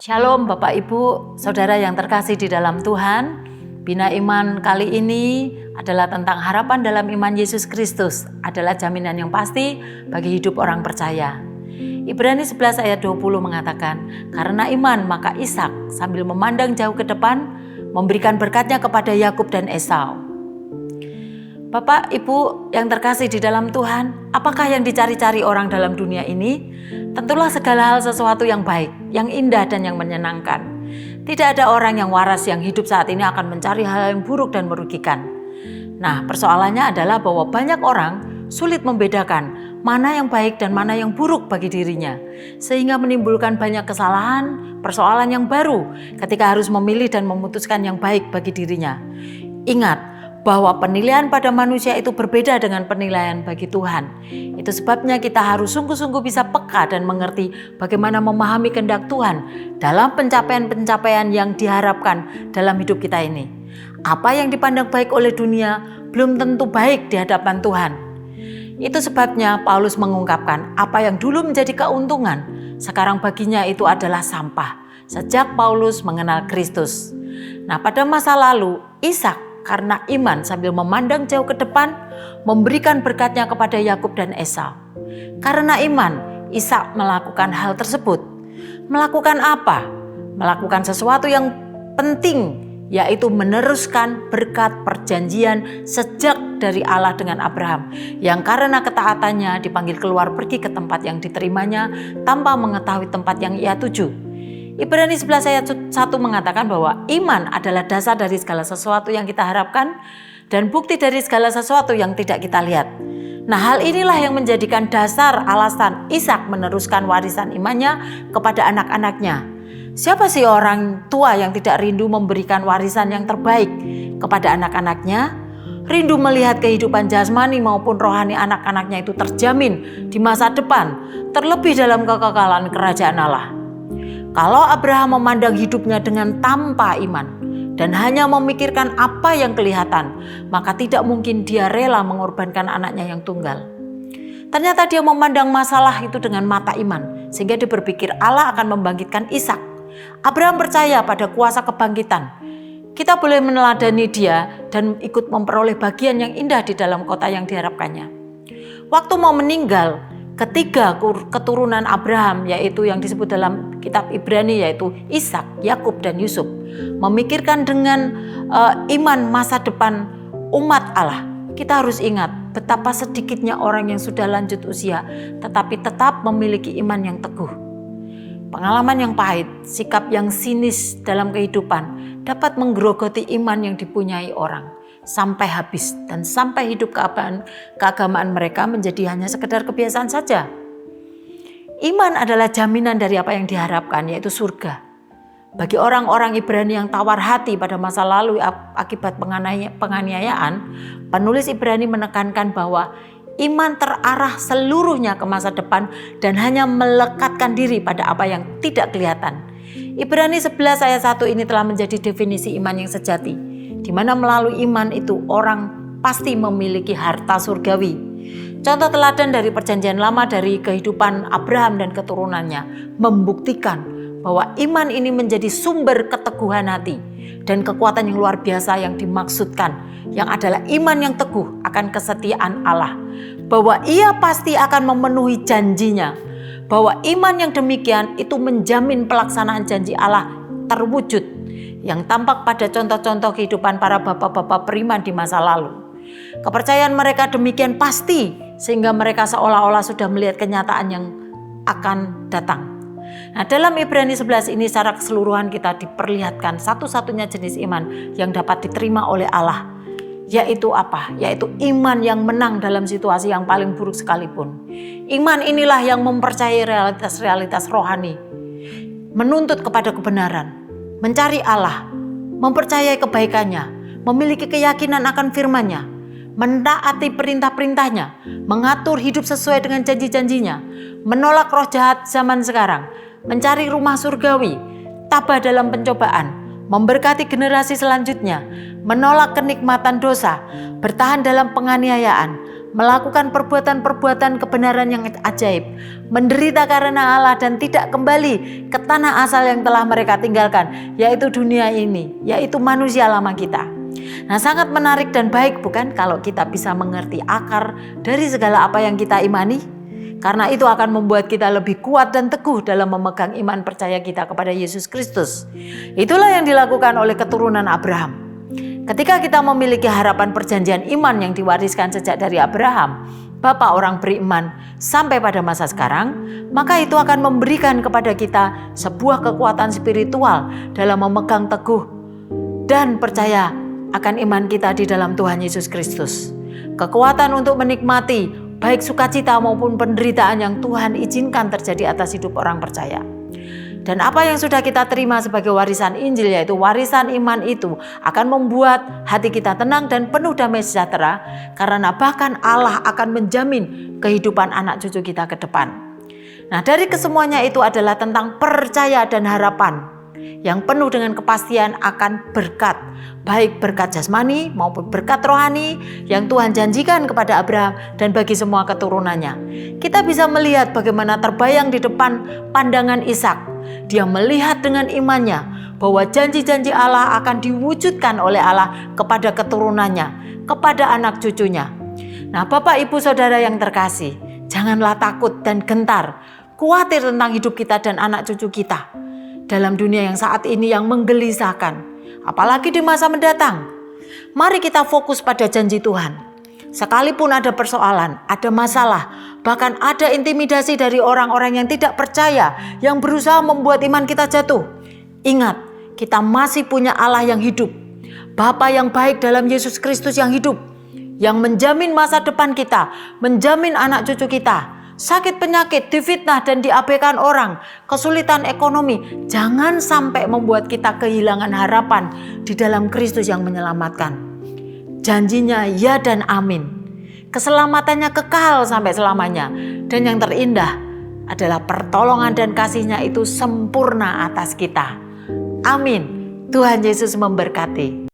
Shalom Bapak Ibu, Saudara yang terkasih di dalam Tuhan. Bina Iman kali ini adalah tentang harapan dalam iman Yesus Kristus adalah jaminan yang pasti bagi hidup orang percaya. Ibrani 11 ayat 20 mengatakan, karena iman maka Ishak sambil memandang jauh ke depan memberikan berkatnya kepada Yakub dan Esau. Bapak Ibu yang terkasih di dalam Tuhan, apakah yang dicari-cari orang dalam dunia ini? Tentulah segala hal sesuatu yang baik, yang indah dan yang menyenangkan. Tidak ada orang yang waras yang hidup saat ini akan mencari hal yang buruk dan merugikan. Nah, persoalannya adalah bahwa banyak orang sulit membedakan mana yang baik dan mana yang buruk bagi dirinya. Sehingga menimbulkan banyak kesalahan, persoalan yang baru ketika harus memilih dan memutuskan yang baik bagi dirinya. Ingat, bahwa penilaian pada manusia itu berbeda dengan penilaian bagi Tuhan. Itu sebabnya kita harus sungguh-sungguh bisa peka dan mengerti bagaimana memahami kehendak Tuhan dalam pencapaian-pencapaian yang diharapkan dalam hidup kita ini. Apa yang dipandang baik oleh dunia belum tentu baik di hadapan Tuhan. Itu sebabnya Paulus mengungkapkan apa yang dulu menjadi keuntungan, sekarang baginya itu adalah sampah. Sejak Paulus mengenal Kristus. Nah, pada masa lalu Ishak karena iman sambil memandang jauh ke depan, memberikan berkatnya kepada Yakub dan Esau. Karena iman, Ishak melakukan hal tersebut. Melakukan apa? Melakukan sesuatu yang penting, yaitu meneruskan berkat perjanjian sejak dari Allah dengan Abraham, yang karena ketaatannya dipanggil keluar pergi ke tempat yang diterimanya tanpa mengetahui tempat yang ia tuju. Ibrani 11 ayat 1 mengatakan bahwa iman adalah dasar dari segala sesuatu yang kita harapkan dan bukti dari segala sesuatu yang tidak kita lihat. Nah, hal inilah yang menjadikan dasar alasan Ishak meneruskan warisan imannya kepada anak-anaknya. Siapa sih orang tua yang tidak rindu memberikan warisan yang terbaik kepada anak-anaknya? Rindu melihat kehidupan jasmani maupun rohani anak-anaknya itu terjamin di masa depan, terlebih dalam kekekalan kerajaan Allah. Kalau Abraham memandang hidupnya dengan tanpa iman dan hanya memikirkan apa yang kelihatan, maka tidak mungkin dia rela mengorbankan anaknya yang tunggal. Ternyata dia memandang masalah itu dengan mata iman, sehingga dia berpikir Allah akan membangkitkan Ishak. Abraham percaya pada kuasa kebangkitan. Kita boleh meneladani dia dan ikut memperoleh bagian yang indah di dalam kota yang diharapkannya. Waktu mau meninggal, ketiga keturunan Abraham, yaitu yang disebut dalam kitab Ibrani, yaitu Ishak, Yakub, dan Yusuf, memikirkan dengan iman masa depan umat Allah. Kita harus ingat betapa sedikitnya orang yang sudah lanjut usia tetapi tetap memiliki iman yang teguh. Pengalaman yang pahit, sikap yang sinis dalam kehidupan dapat menggerogoti iman yang dipunyai orang sampai habis dan sampai hidup keagamaan mereka menjadi hanya sekedar kebiasaan saja. Iman adalah jaminan dari apa yang diharapkan, yaitu surga. Bagi orang-orang Ibrani yang tawar hati pada masa lalu akibat penganiayaan, penulis Ibrani menekankan bahwa iman terarah seluruhnya ke masa depan dan hanya melekatkan diri pada apa yang tidak kelihatan. Ibrani 11 ayat 1 ini telah menjadi definisi iman yang sejati, di mana melalui iman itu orang pasti memiliki harta surgawi. Contoh teladan dari perjanjian lama dari kehidupan Abraham dan keturunannya membuktikan bahwa iman ini menjadi sumber keteguhan hati dan kekuatan yang luar biasa yang dimaksudkan, yang adalah iman yang teguh akan kesetiaan Allah, bahwa ia pasti akan memenuhi janjinya, bahwa iman yang demikian itu menjamin pelaksanaan janji Allah terwujud, yang tampak pada contoh-contoh kehidupan para bapak-bapak beriman di masa lalu. Kepercayaan mereka demikian pasti sehingga mereka seolah-olah sudah melihat kenyataan yang akan datang. Nah, dalam Ibrani 11 ini secara keseluruhan kita diperlihatkan satu-satunya jenis iman yang dapat diterima oleh Allah, yaitu apa? Yaitu iman yang menang dalam situasi yang paling buruk sekalipun. Iman inilah yang mempercayai realitas-realitas rohani, menuntut kepada kebenaran, mencari Allah, mempercayai kebaikannya, memiliki keyakinan akan firman-Nya, mentaati perintah-perintahnya, mengatur hidup sesuai dengan janji-janjinya, menolak roh jahat zaman sekarang, mencari rumah surgawi, tabah dalam pencobaan, memberkati generasi selanjutnya, menolak kenikmatan dosa, bertahan dalam penganiayaan, melakukan perbuatan-perbuatan kebenaran yang ajaib, menderita karena Allah dan tidak kembali ke tanah asal yang telah mereka tinggalkan, yaitu dunia ini, yaitu manusia lama kita. Nah, sangat menarik dan baik bukan kalau kita bisa mengerti akar dari segala apa yang kita imani? Karena itu akan membuat kita lebih kuat dan teguh dalam memegang iman percaya kita kepada Yesus Kristus. Itulah yang dilakukan oleh keturunan Abraham. Ketika kita memiliki harapan perjanjian iman yang diwariskan sejak dari Abraham, bapa orang beriman, sampai pada masa sekarang, maka itu akan memberikan kepada kita sebuah kekuatan spiritual dalam memegang teguh dan percaya akan iman kita di dalam Tuhan Yesus Kristus. Kekuatan untuk menikmati baik sukacita maupun penderitaan yang Tuhan izinkan terjadi atas hidup orang percaya. Dan apa yang sudah kita terima sebagai warisan Injil, yaitu warisan iman itu, akan membuat hati kita tenang dan penuh damai sejahtera, karena bahkan Allah akan menjamin kehidupan anak cucu kita ke depan. Nah, dari kesemuanya itu adalah tentang percaya dan harapan yang penuh dengan kepastian akan berkat, baik berkat jasmani maupun berkat rohani yang Tuhan janjikan kepada Abraham dan bagi semua keturunannya. Kita bisa melihat bagaimana terbayang di depan pandangan Ishak. Dia melihat dengan imannya bahwa janji-janji Allah akan diwujudkan oleh Allah kepada keturunannya, kepada anak cucunya. Nah, Bapak, Ibu, Saudara yang terkasih, janganlah takut dan gentar, khawatir tentang hidup kita dan anak cucu kita dalam dunia yang saat ini yang menggelisahkan, apalagi di masa mendatang. Mari kita fokus pada janji Tuhan. Sekalipun ada persoalan, ada masalah, bahkan ada intimidasi dari orang-orang yang tidak percaya, yang berusaha membuat iman kita jatuh. Ingat, kita masih punya Allah yang hidup, Bapa yang baik dalam Yesus Kristus yang hidup, yang menjamin masa depan kita, menjamin anak cucu kita. Sakit penyakit, difitnah dan diabaikan orang, kesulitan ekonomi, jangan sampai membuat kita kehilangan harapan di dalam Kristus yang menyelamatkan. Janjinya ya dan amin. Keselamatannya kekal sampai selamanya. Dan yang terindah adalah pertolongan dan kasih-Nya itu sempurna atas kita. Amin. Tuhan Yesus memberkati.